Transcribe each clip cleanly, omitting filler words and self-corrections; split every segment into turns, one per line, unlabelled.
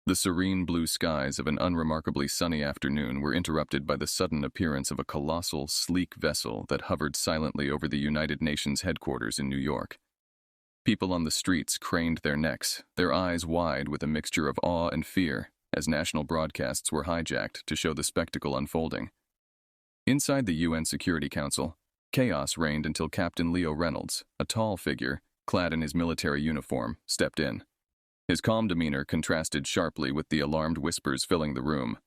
The serene blue skies of an unremarkably sunny afternoon were interrupted by the sudden appearance of a colossal, sleek vessel that hovered silently over the United Nations headquarters in New York. People on the streets craned their necks, their eyes wide with a mixture of awe and fear, as national broadcasts were hijacked to show the spectacle unfolding. Inside the UN Security Council, chaos reigned until Captain Leo Reynolds, a tall figure, clad in his military uniform, stepped in. His calm demeanor contrasted sharply with the alarmed whispers filling the room.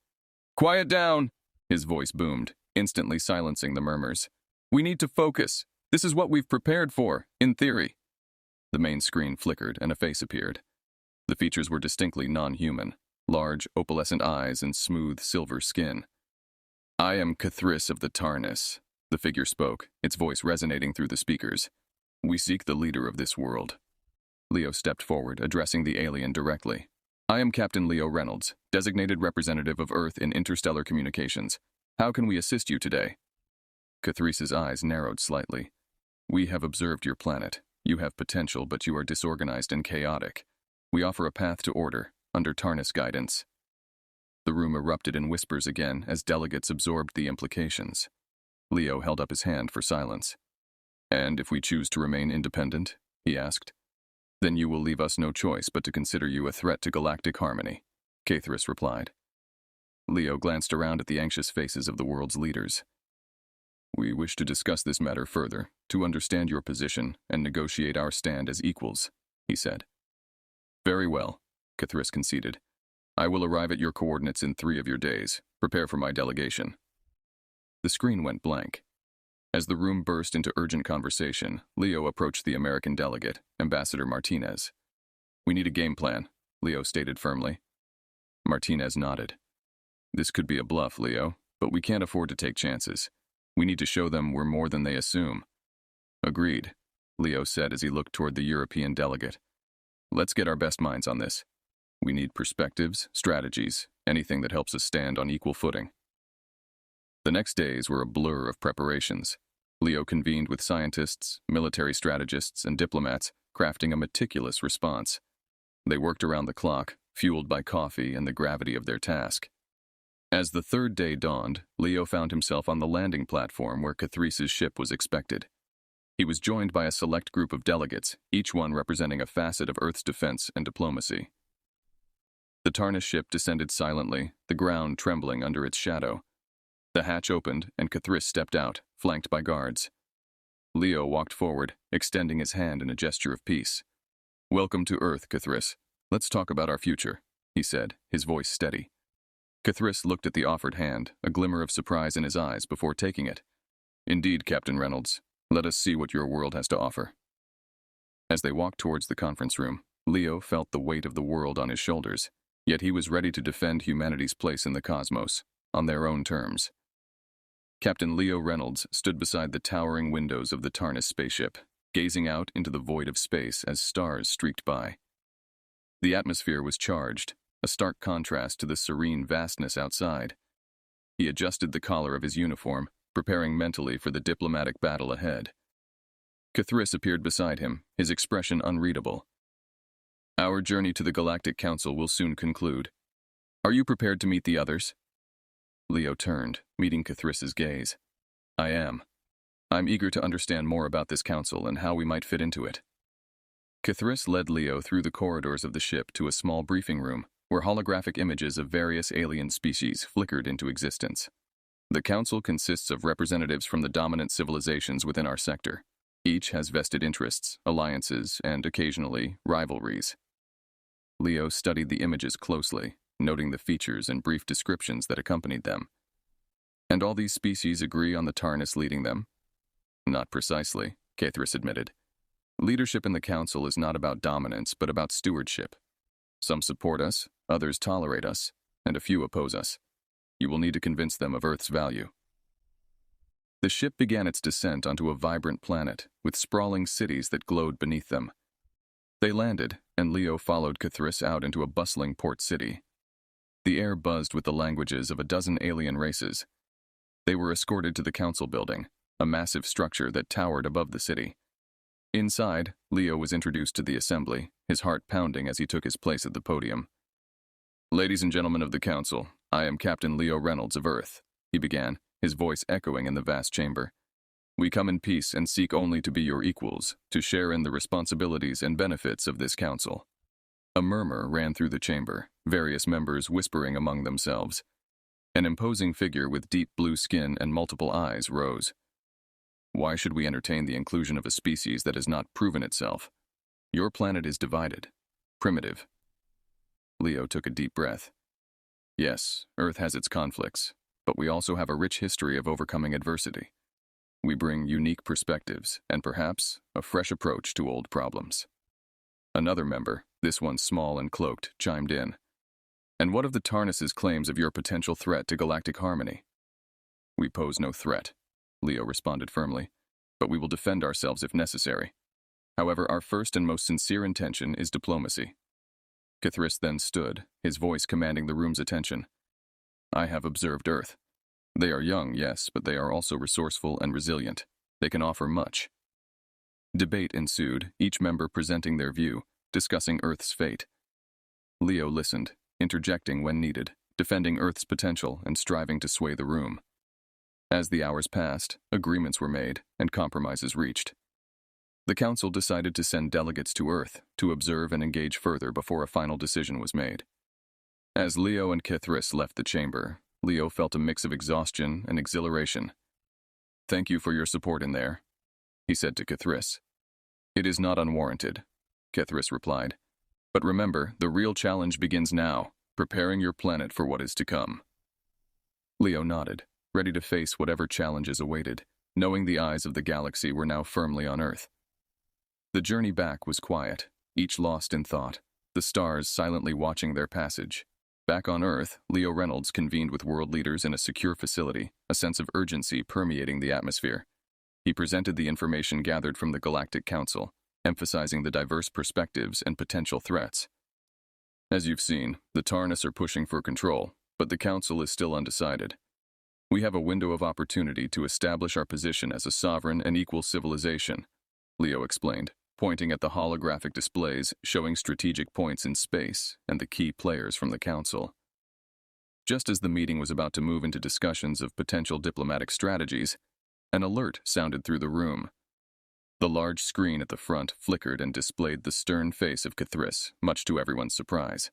"Quiet down!" his voice boomed, instantly silencing the murmurs. "We need to focus. This is what we've prepared for, in theory." The main screen flickered and a face appeared. The features were distinctly non-human, large, opalescent eyes and smooth, silver skin. "I am Cathris of the Tarnis," the figure spoke, its voice resonating through the speakers. "We seek the leader of this world." Leo stepped forward, addressing the alien directly. "I am Captain Leo Reynolds, designated representative of Earth in interstellar communications. How can we assist you today?" Cathris's eyes narrowed slightly. "We have observed your planet. You have potential, but you are disorganized and chaotic. We offer a path to order, under Tarnis guidance." The room erupted in whispers again as delegates absorbed the implications. Leo held up his hand for silence. "And if we choose to remain independent?" he asked. "Then you will leave us no choice but to consider you a threat to galactic harmony," Cathris replied. Leo glanced around at the anxious faces of the world's leaders. "We wish to discuss this matter further, to understand your position and negotiate our stand as equals," he said. "Very well," Cathris conceded. "I will arrive at your coordinates in 3 of your days. Prepare for my delegation." The screen went blank. As the room burst into urgent conversation, Leo approached the American delegate, Ambassador Martinez. "We need a game plan," Leo stated firmly. Martinez nodded. "This could be a bluff, Leo, but we can't afford to take chances. We need to show them we're more than they assume." "Agreed," Leo said as he looked toward the European delegate. "Let's get our best minds on this. We need perspectives, strategies, anything that helps us stand on equal footing." The next days were a blur of preparations. Leo convened with scientists, military strategists, and diplomats, crafting a meticulous response. They worked around the clock, fueled by coffee and the gravity of their task. As the 3rd day dawned, Leo found himself on the landing platform where Cathris's ship was expected. He was joined by a select group of delegates, each one representing a facet of Earth's defense and diplomacy. The Tarnis ship descended silently, the ground trembling under its shadow. The hatch opened, and Cathris stepped out, flanked by guards. Leo walked forward, extending his hand in a gesture of peace. "Welcome to Earth, Cathris. Let's talk about our future," he said, his voice steady. Cathris looked at the offered hand, a glimmer of surprise in his eyes before taking it. "Indeed, Captain Reynolds. Let us see what your world has to offer." As they walked towards the conference room, Leo felt the weight of the world on his shoulders, yet he was ready to defend humanity's place in the cosmos, on their own terms. Captain Leo Reynolds stood beside the towering windows of the Tarnis spaceship, gazing out into the void of space as stars streaked by. The atmosphere was charged, a stark contrast to the serene vastness outside. He adjusted the collar of his uniform, preparing mentally for the diplomatic battle ahead. Cathris appeared beside him, his expression unreadable. "Our journey to the Galactic Council will soon conclude. Are you prepared to meet the others?" Leo turned, meeting Cathris's gaze. "I am. I'm eager to understand more about this council and how we might fit into it." Cathris led Leo through the corridors of the ship to a small briefing room, where holographic images of various alien species flickered into existence. "The council consists of representatives from the dominant civilizations within our sector. Each has vested interests, alliances, and, occasionally, rivalries." Leo studied the images closely, noting the features and brief descriptions that accompanied them. "And all these species agree on the Tarnis leading them?" "Not precisely," Cathris admitted. "Leadership in the Council is not about dominance, but about stewardship. Some support us, others tolerate us, and a few oppose us. You will need to convince them of Earth's value." The ship began its descent onto a vibrant planet, with sprawling cities that glowed beneath them. They landed, and Leo followed Cathris out into a bustling port city. The air buzzed with the languages of a dozen alien races. They were escorted to the council building, a massive structure that towered above the city. Inside, Leo was introduced to the assembly, his heart pounding as he took his place at the podium. Ladies and gentlemen of the Council, I am Captain Leo Reynolds of Earth, he began, his voice echoing in the vast chamber. We come in peace and seek only to be your equals, to share in the responsibilities and benefits of this council. A murmur ran through the chamber, various members whispering among themselves. An imposing figure with deep blue skin and multiple eyes rose. Why should we entertain the inclusion of a species that has not proven itself? Your planet is divided, primitive. Leo took a deep breath. Yes, Earth has its conflicts, but we also have a rich history of overcoming adversity. We bring unique perspectives and perhaps a fresh approach to old problems. Another member, this one small and cloaked, chimed in. And what of the Tarnis's claims of your potential threat to galactic harmony? We pose no threat, Leo responded firmly, but we will defend ourselves if necessary. However, our first and most sincere intention is diplomacy. Kithris then stood, his voice commanding the room's attention. I have observed Earth. They are young, yes, but they are also resourceful and resilient. They can offer much. Debate ensued, each member presenting their view, discussing Earth's fate. Leo listened, interjecting when needed, defending Earth's potential and striving to sway the room. As the hours passed, agreements were made and compromises reached. The Council decided to send delegates to Earth to observe and engage further before a final decision was made. As Leo and Kithris left the chamber, Leo felt a mix of exhaustion and exhilaration. Thank you for your support in there, he said to Kithris. It is not unwarranted, Kithris replied. But remember, the real challenge begins now, preparing your planet for what is to come. Leo nodded, ready to face whatever challenges awaited, knowing the eyes of the galaxy were now firmly on Earth. The journey back was quiet, each lost in thought, the stars silently watching their passage. Back on Earth, Leo Reynolds convened with world leaders in a secure facility, a sense of urgency permeating the atmosphere. He presented the information gathered from the Galactic Council, emphasizing the diverse perspectives and potential threats. As you've seen, the Tarnis are pushing for control, but the Council is still undecided. We have a window of opportunity to establish our position as a sovereign and equal civilization, Leo explained, pointing at the holographic displays showing strategic points in space and the key players from the Council. Just as the meeting was about to move into discussions of potential diplomatic strategies, an alert sounded through the room. The large screen at the front flickered and displayed the stern face of Kithris, much to everyone's surprise.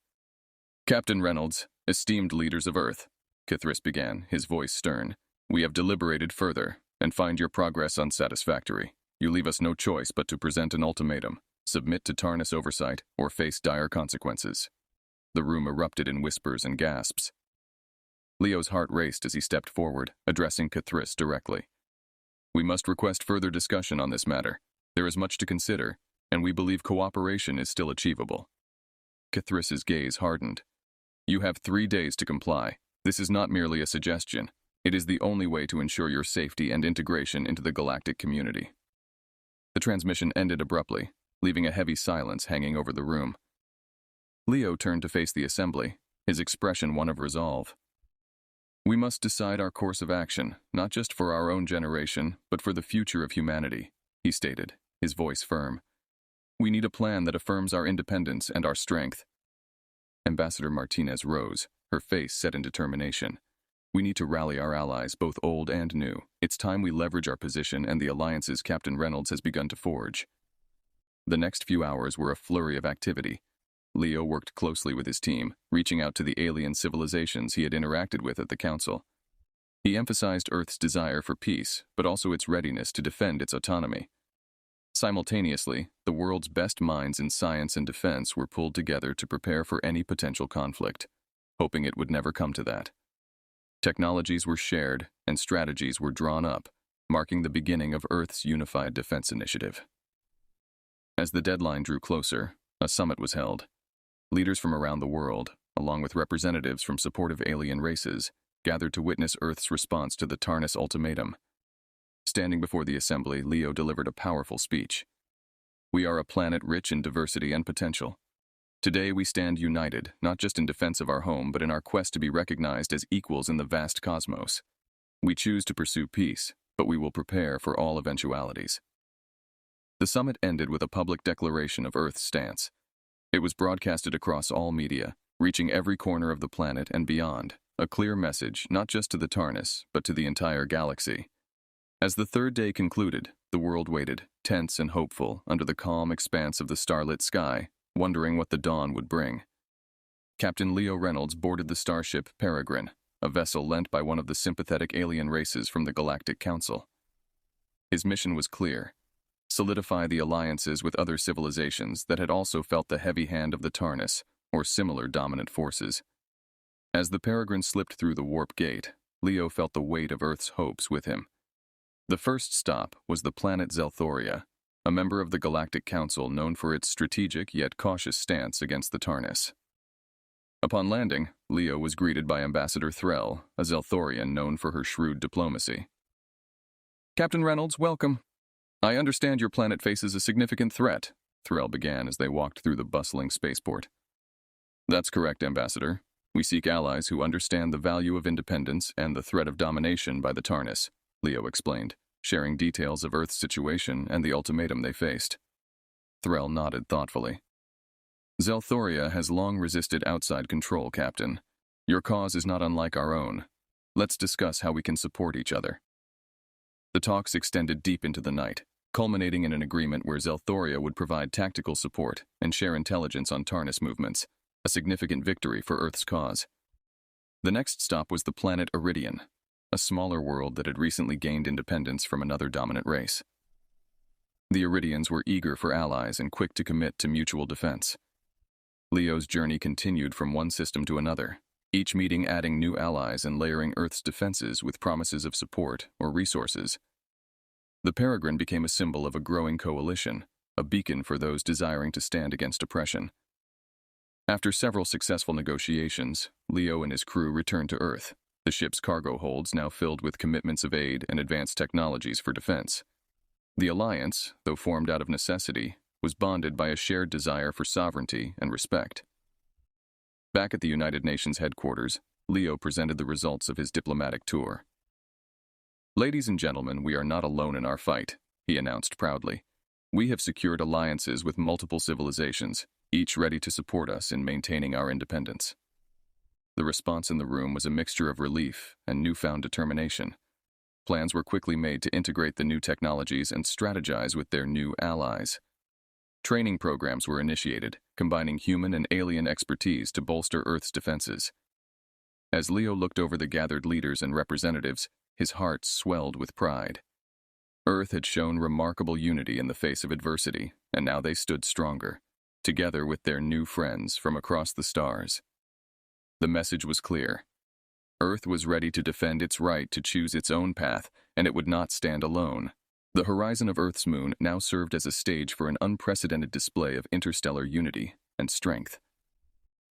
Captain Reynolds, esteemed leaders of Earth, Kithris began, his voice stern, we have deliberated further and find your progress unsatisfactory. You leave us no choice but to present an ultimatum, submit to Tarnis oversight, or face dire consequences. The room erupted in whispers and gasps. Leo's heart raced as he stepped forward, addressing Kithris directly. We must request further discussion on this matter. There is much to consider, and we believe cooperation is still achievable. Kithris's gaze hardened. You have 3 days to comply. This is not merely a suggestion. It is the only way to ensure your safety and integration into the galactic community. The transmission ended abruptly, leaving a heavy silence hanging over the room. Leo turned to face the assembly, his expression one of resolve. We must decide our course of action, not just for our own generation, but for the future of humanity, he stated, his voice firm. We need a plan that affirms our independence and our strength. Ambassador Martinez rose, her face set in determination. We need to rally our allies, both old and new. It's time we leverage our position and the alliances Captain Reynolds has begun to forge. The next few hours were a flurry of activity. Leo worked closely with his team, reaching out to the alien civilizations he had interacted with at the Council. He emphasized Earth's desire for peace, but also its readiness to defend its autonomy. Simultaneously, the world's best minds in science and defense were pulled together to prepare for any potential conflict, hoping it would never come to that. Technologies were shared, and strategies were drawn up, marking the beginning of Earth's unified defense initiative. As the deadline drew closer, a summit was held. Leaders from around the world, along with representatives from supportive alien races, gathered to witness Earth's response to the Tarnis ultimatum. Standing before the assembly, Leo delivered a powerful speech. We are a planet rich in diversity and potential. Today we stand united, not just in defense of our home, but in our quest to be recognized as equals in the vast cosmos. We choose to pursue peace, but we will prepare for all eventualities. The summit ended with a public declaration of Earth's stance. It was broadcasted across all media, reaching every corner of the planet and beyond, a clear message not just to the tarnis, but to the entire galaxy. As the third day concluded, the world waited, tense and hopeful, under the calm expanse of the starlit sky, wondering what the dawn would bring. Captain Leo Reynolds boarded the starship Peregrine, a vessel lent by one of the sympathetic alien races from the Galactic Council. His mission was clear: solidify the alliances with other civilizations that had also felt the heavy hand of the tarnis, or similar dominant forces. As the Peregrine slipped through the warp gate, Leo felt the weight of Earth's hopes with him. The first stop was the planet Zelthoria, a member of the Galactic Council known for its strategic yet cautious stance against the tarnis. Upon landing, Leo was greeted by Ambassador Threll, a Zelthorian known for her shrewd diplomacy. "Captain Reynolds, welcome. I understand your planet faces a significant threat," Threll began as they walked through the bustling spaceport. "That's correct, Ambassador. We seek allies who understand the value of independence and the threat of domination by the tarnis," Leo explained, sharing details of Earth's situation and the ultimatum they faced. Threll nodded thoughtfully. "Zelthoria has long resisted outside control, Captain. Your cause is not unlike our own. Let's discuss how we can support each other." The talks extended deep into the night, culminating in an agreement where Zelthoria would provide tactical support and share intelligence on tarnis movements, a significant victory for Earth's cause. The next stop was the planet Iridian, a smaller world that had recently gained independence from another dominant race. The Iridians were eager for allies and quick to commit to mutual defense. Leo's journey continued from one system to another, each meeting adding new allies and layering Earth's defenses with promises of support or resources. The Peregrine became a symbol of a growing coalition, a beacon for those desiring to stand against oppression. After several successful negotiations, Leo and his crew returned to Earth, the ship's cargo holds now filled with commitments of aid and advanced technologies for defense. The alliance, though formed out of necessity, was bonded by a shared desire for sovereignty and respect. Back at the United Nations headquarters, Leo presented the results of his diplomatic tour. "Ladies and gentlemen, we are not alone in our fight," he announced proudly. "We have secured alliances with multiple civilizations, each ready to support us in maintaining our independence." The response in the room was a mixture of relief and newfound determination. Plans were quickly made to integrate the new technologies and strategize with their new allies. Training programs were initiated, combining human and alien expertise to bolster Earth's defenses. As Leo looked over the gathered leaders and representatives, his heart swelled with pride. Earth had shown remarkable unity in the face of adversity, and now they stood stronger, together with their new friends from across the stars. The message was clear. Earth was ready to defend its right to choose its own path, and it would not stand alone. The horizon of Earth's moon now served as a stage for an unprecedented display of interstellar unity and strength.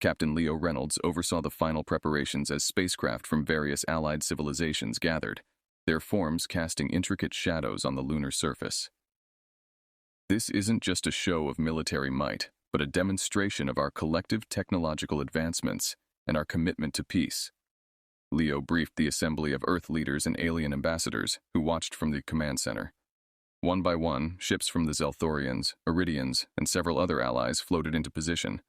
Captain Leo Reynolds oversaw the final preparations as spacecraft from various allied civilizations gathered, their forms casting intricate shadows on the lunar surface. "This isn't just a show of military might, but a demonstration of our collective technological advancements and our commitment to peace." Leo briefed the assembly of Earth leaders and alien ambassadors who watched from the command center. One by one, ships from the Zelthorians, Iridians, and several other allies floated into position,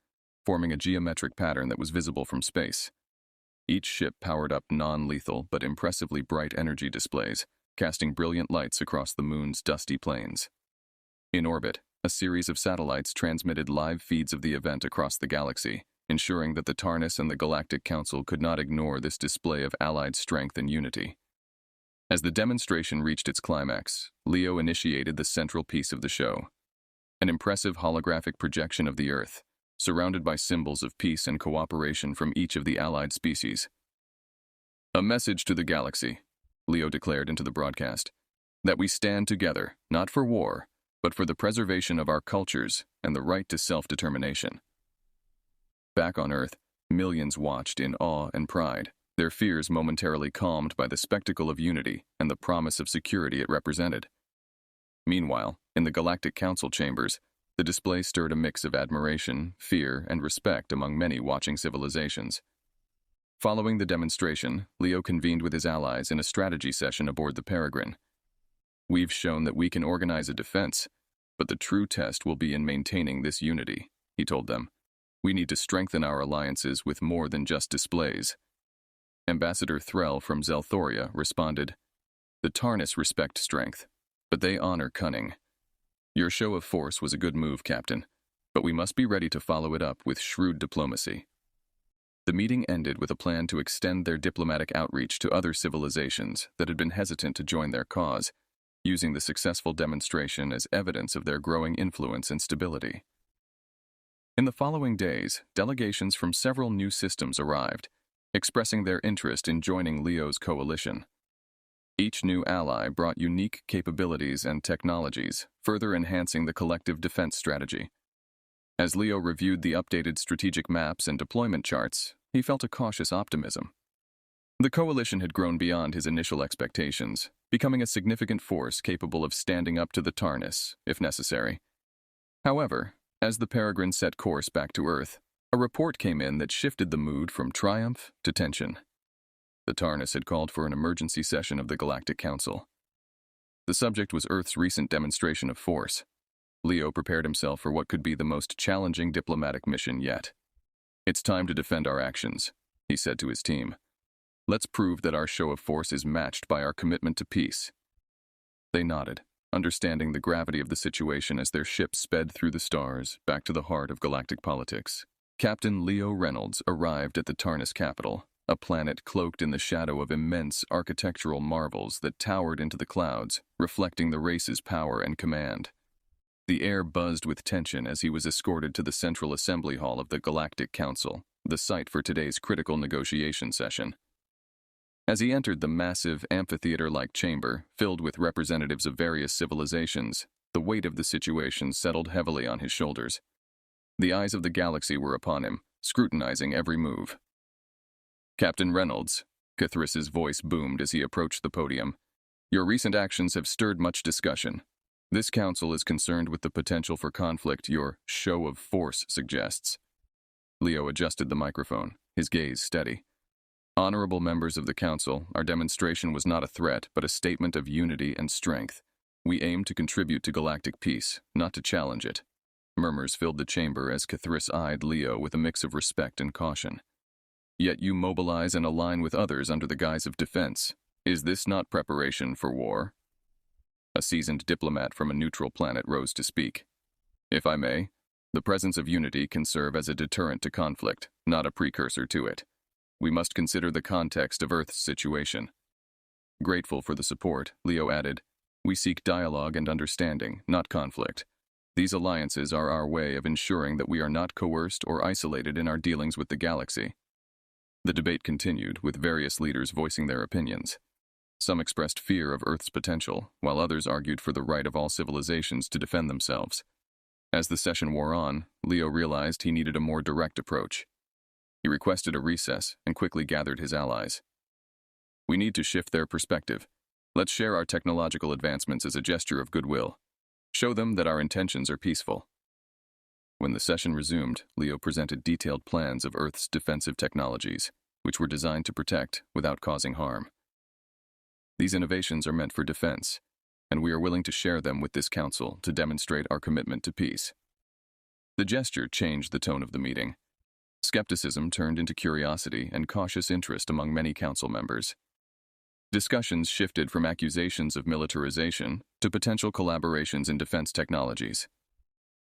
forming a geometric pattern that was visible from space. Each ship powered up non-lethal but impressively bright energy displays, casting brilliant lights across the moon's dusty plains. In orbit, a series of satellites transmitted live feeds of the event across the galaxy, ensuring that the tarnis and the Galactic Council could not ignore this display of allied strength and unity. As the demonstration reached its climax, Leo initiated the central piece of the show. An impressive holographic projection of the Earth, surrounded by symbols of peace and cooperation from each of the allied species. "A message to the galaxy," Leo declared into the broadcast, "that we stand together, not for war, but for the preservation of our cultures and the right to self-determination." Back on Earth, millions watched in awe and pride, their fears momentarily calmed by the spectacle of unity and the promise of security it represented. Meanwhile, in the Galactic Council chambers, the display stirred a mix of admiration, fear, and respect among many watching civilizations. Following the demonstration, Leo convened with his allies in a strategy session aboard the Peregrine. "We've shown that we can organize a defense, but the true test will be in maintaining this unity," he told them. We need to strengthen our alliances with more than just displays. Ambassador Threll from Zelthoria responded, "The Tarnis respect strength, but they honor cunning. Your show of force was a good move, Captain, but we must be ready to follow it up with shrewd diplomacy." The meeting ended with a plan to extend their diplomatic outreach to other civilizations that had been hesitant to join their cause, using the successful demonstration as evidence of their growing influence and stability. In the following days, delegations from several new systems arrived, expressing their interest in joining Leo's coalition. Each new ally brought unique capabilities and technologies, further enhancing the collective defense strategy. As Leo reviewed the updated strategic maps and deployment charts, he felt a cautious optimism. The coalition had grown beyond his initial expectations, becoming a significant force capable of standing up to the Tarnis, if necessary. However, as the Peregrine set course back to Earth, a report came in that shifted the mood from triumph to tension. The Tarnis had called for an emergency session of the Galactic Council. The subject was Earth's recent demonstration of force. Leo prepared himself for what could be the most challenging diplomatic mission yet. "It's time to defend our actions," he said to his team. "Let's prove that our show of force is matched by our commitment to peace." They nodded, understanding the gravity of the situation as their ship sped through the stars back to the heart of galactic politics. Captain Leo Reynolds arrived at the Tarnis capital, a planet cloaked in the shadow of immense architectural marvels that towered into the clouds, reflecting the race's power and command. The air buzzed with tension as he was escorted to the Central Assembly Hall of the Galactic Council, the site for today's critical negotiation session. As he entered the massive amphitheater-like chamber, filled with representatives of various civilizations, the weight of the situation settled heavily on his shoulders. The eyes of the galaxy were upon him, scrutinizing every move. "Captain Reynolds," Cathris's voice boomed as he approached the podium, "your recent actions have stirred much discussion. This council is concerned with the potential for conflict your show of force suggests." Leo adjusted the microphone, his gaze steady. "Honorable members of the council, our demonstration was not a threat, but a statement of unity and strength. We aim to contribute to galactic peace, not to challenge it." Murmurs filled the chamber as Cathris eyed Leo with a mix of respect and caution. "Yet you mobilize and align with others under the guise of defense. Is this not preparation for war?" A seasoned diplomat from a neutral planet rose to speak. "If I may, the presence of unity can serve as a deterrent to conflict, not a precursor to it. We must consider the context of Earth's situation." Grateful for the support, Leo added, "We seek dialogue and understanding, not conflict. These alliances are our way of ensuring that we are not coerced or isolated in our dealings with the galaxy." The debate continued, with various leaders voicing their opinions. Some expressed fear of Earth's potential, while others argued for the right of all civilizations to defend themselves. As the session wore on, Leo realized he needed a more direct approach. He requested a recess and quickly gathered his allies. "We need to shift their perspective. Let's share our technological advancements as a gesture of goodwill. Show them that our intentions are peaceful." When the session resumed, Leo presented detailed plans of Earth's defensive technologies, which were designed to protect without causing harm. "These innovations are meant for defense, and we are willing to share them with this council to demonstrate our commitment to peace." The gesture changed the tone of the meeting. Skepticism turned into curiosity and cautious interest among many council members. Discussions shifted from accusations of militarization to potential collaborations in defense technologies.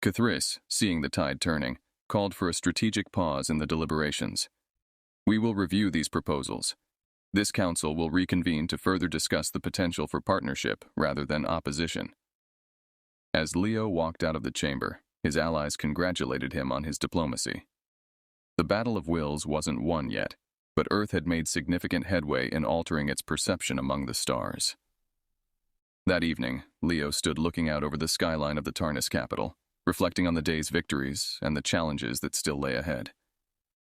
Cathris, seeing the tide turning, called for a strategic pause in the deliberations. "We will review these proposals. This council will reconvene to further discuss the potential for partnership rather than opposition." As Leo walked out of the chamber, his allies congratulated him on his diplomacy. The battle of wills wasn't won yet, but Earth had made significant headway in altering its perception among the stars. That evening, Leo stood looking out over the skyline of the Tarnis capital, reflecting on the day's victories and the challenges that still lay ahead.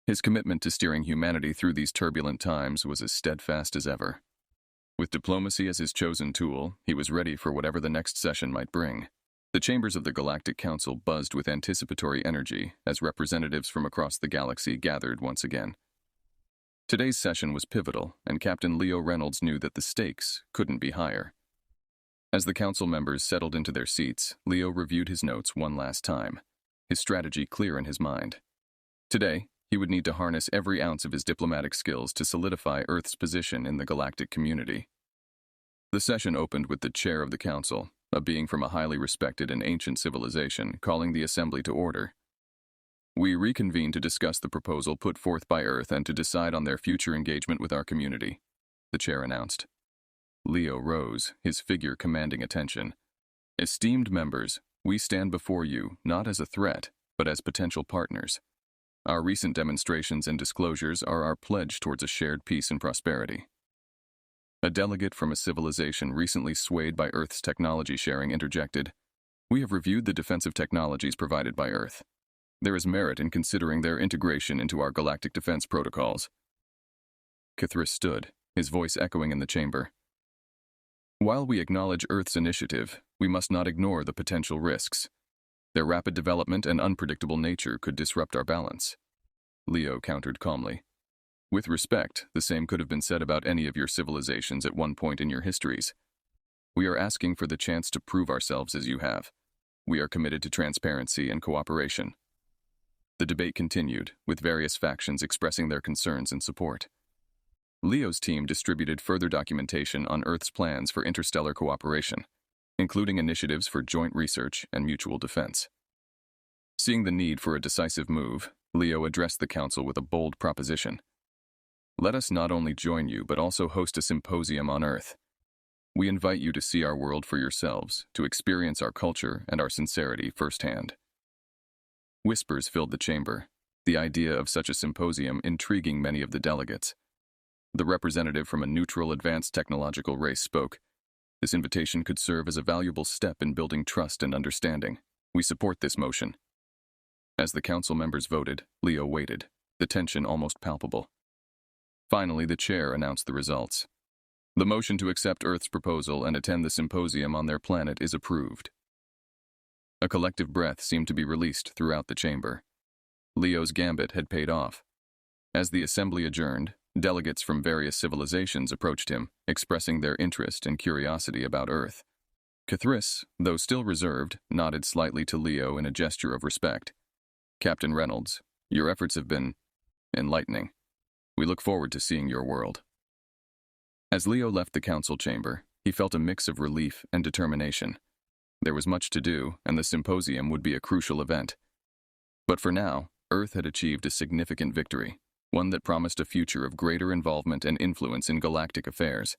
His commitment to steering humanity through these turbulent times was as steadfast as ever. With diplomacy as his chosen tool, he was ready for whatever the next session might bring. The chambers of the Galactic Council buzzed with anticipatory energy as representatives from across the galaxy gathered once again. Today's session was pivotal, and Captain Leo Reynolds knew that the stakes couldn't be higher. As the council members settled into their seats, Leo reviewed his notes one last time, his strategy clear in his mind. Today, he would need to harness every ounce of his diplomatic skills to solidify Earth's position in the galactic community. The session opened with the chair of the council, a being from a highly respected and ancient civilization, calling the assembly to order. We reconvene to discuss the proposal put forth by Earth and to decide on their future engagement with our community, the chair announced. Leo rose, his figure commanding attention. Esteemed members, we stand before you not as a threat, but as potential partners. Our recent demonstrations and disclosures are our pledge towards a shared peace and prosperity. A delegate from a civilization recently swayed by Earth's technology sharing interjected, "We have reviewed the defensive technologies provided by Earth. There is merit in considering their integration into our galactic defense protocols." Kithris stood, his voice echoing in the chamber. "While we acknowledge Earth's initiative, we must not ignore the potential risks. Their rapid development and unpredictable nature could disrupt our balance." Leo countered calmly. "With respect, the same could have been said about any of your civilizations at one point in your histories. We are asking for the chance to prove ourselves as you have. We are committed to transparency and cooperation." The debate continued, with various factions expressing their concerns and support. Leo's team distributed further documentation on Earth's plans for interstellar cooperation, including initiatives for joint research and mutual defense. Seeing the need for a decisive move, Leo addressed the council with a bold proposition. "Let us not only join you, but also host a symposium on Earth. We invite you to see our world for yourselves, to experience our culture and our sincerity firsthand." Whispers filled the chamber, the idea of such a symposium intriguing many of the delegates. The representative from a neutral advanced technological race spoke. "This invitation could serve as a valuable step in building trust and understanding. We support this motion." As the council members voted, Leo waited, the tension almost palpable. Finally, the chair announced the results. The motion to accept Earth's proposal and attend the symposium on their planet is approved. A collective breath seemed to be released throughout the chamber. Leo's gambit had paid off. As the assembly adjourned, delegates from various civilizations approached him, expressing their interest and curiosity about Earth. Kithris, though still reserved, nodded slightly to Leo in a gesture of respect. "Captain Reynolds, your efforts have been enlightening. We look forward to seeing your world." As Leo left the council chamber, he felt a mix of relief and determination. There was much to do, and the symposium would be a crucial event. But for now, Earth had achieved a significant victory, one that promised a future of greater involvement and influence in galactic affairs.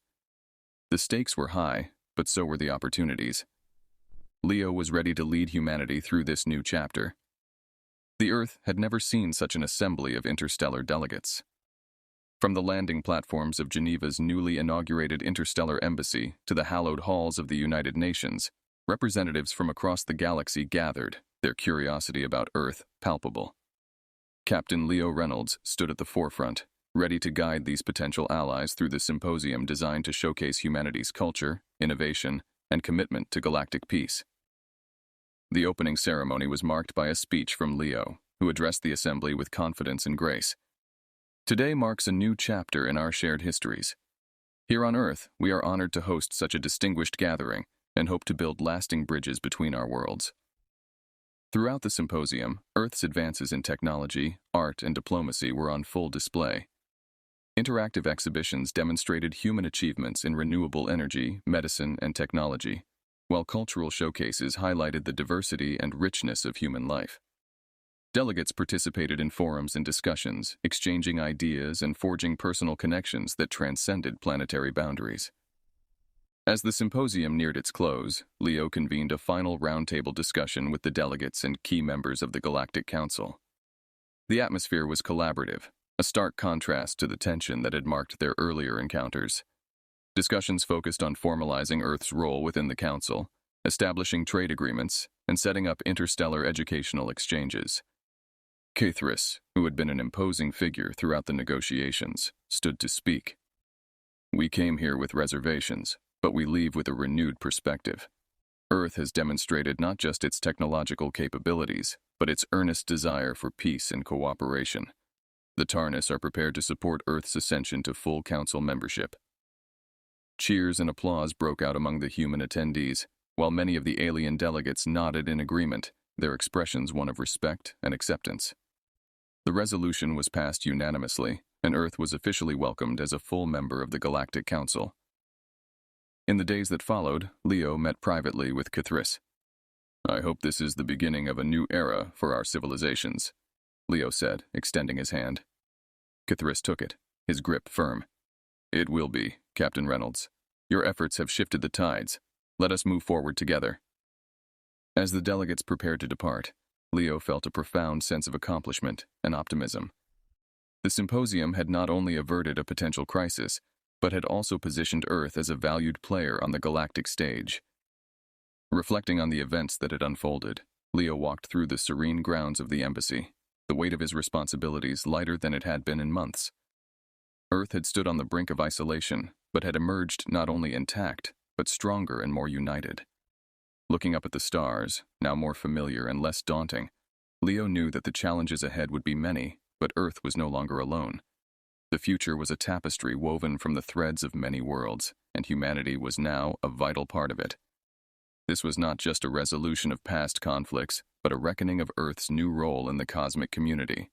The stakes were high, but so were the opportunities. Leo was ready to lead humanity through this new chapter. The Earth had never seen such an assembly of interstellar delegates. From the landing platforms of Geneva's newly inaugurated interstellar embassy to the hallowed halls of the United Nations, representatives from across the galaxy gathered, their curiosity about Earth palpable. Captain Leo Reynolds stood at the forefront, ready to guide these potential allies through the symposium designed to showcase humanity's culture, innovation, and commitment to galactic peace. The opening ceremony was marked by a speech from Leo, who addressed the assembly with confidence and grace. "Today marks a new chapter in our shared histories. Here on Earth, we are honored to host such a distinguished gathering and hope to build lasting bridges between our worlds." Throughout the symposium, Earth's advances in technology, art, and diplomacy were on full display. Interactive exhibitions demonstrated human achievements in renewable energy, medicine, and technology, while cultural showcases highlighted the diversity and richness of human life. Delegates participated in forums and discussions, exchanging ideas and forging personal connections that transcended planetary boundaries. As the symposium neared its close, Leo convened a final roundtable discussion with the delegates and key members of the Galactic Council. The atmosphere was collaborative, a stark contrast to the tension that had marked their earlier encounters. Discussions focused on formalizing Earth's role within the Council, establishing trade agreements, and setting up interstellar educational exchanges. Kithris, who had been an imposing figure throughout the negotiations, stood to speak. "We came here with reservations, but we leave with a renewed perspective. Earth has demonstrated not just its technological capabilities, but its earnest desire for peace and cooperation. The Tarnis are prepared to support Earth's ascension to full Council membership." Cheers and applause broke out among the human attendees, while many of the alien delegates nodded in agreement, their expressions one of respect and acceptance. The resolution was passed unanimously, and Earth was officially welcomed as a full member of the Galactic Council. In the days that followed, Leo met privately with Cthulhu. "I hope this is the beginning of a new era for our civilizations," Leo said, extending his hand. Cthulhu took it, his grip firm. "It will be, Captain Reynolds. Your efforts have shifted the tides. Let us move forward together." As the delegates prepared to depart, Leo felt a profound sense of accomplishment and optimism. The symposium had not only averted a potential crisis, but had also positioned Earth as a valued player on the galactic stage. Reflecting on the events that had unfolded, Leo walked through the serene grounds of the embassy, the weight of his responsibilities lighter than it had been in months. Earth had stood on the brink of isolation, but had emerged not only intact, but stronger and more united. Looking up at the stars, now more familiar and less daunting, Leo knew that the challenges ahead would be many, but Earth was no longer alone. The future was a tapestry woven from the threads of many worlds, and humanity was now a vital part of it. This was not just a resolution of past conflicts, but a reckoning of Earth's new role in the cosmic community.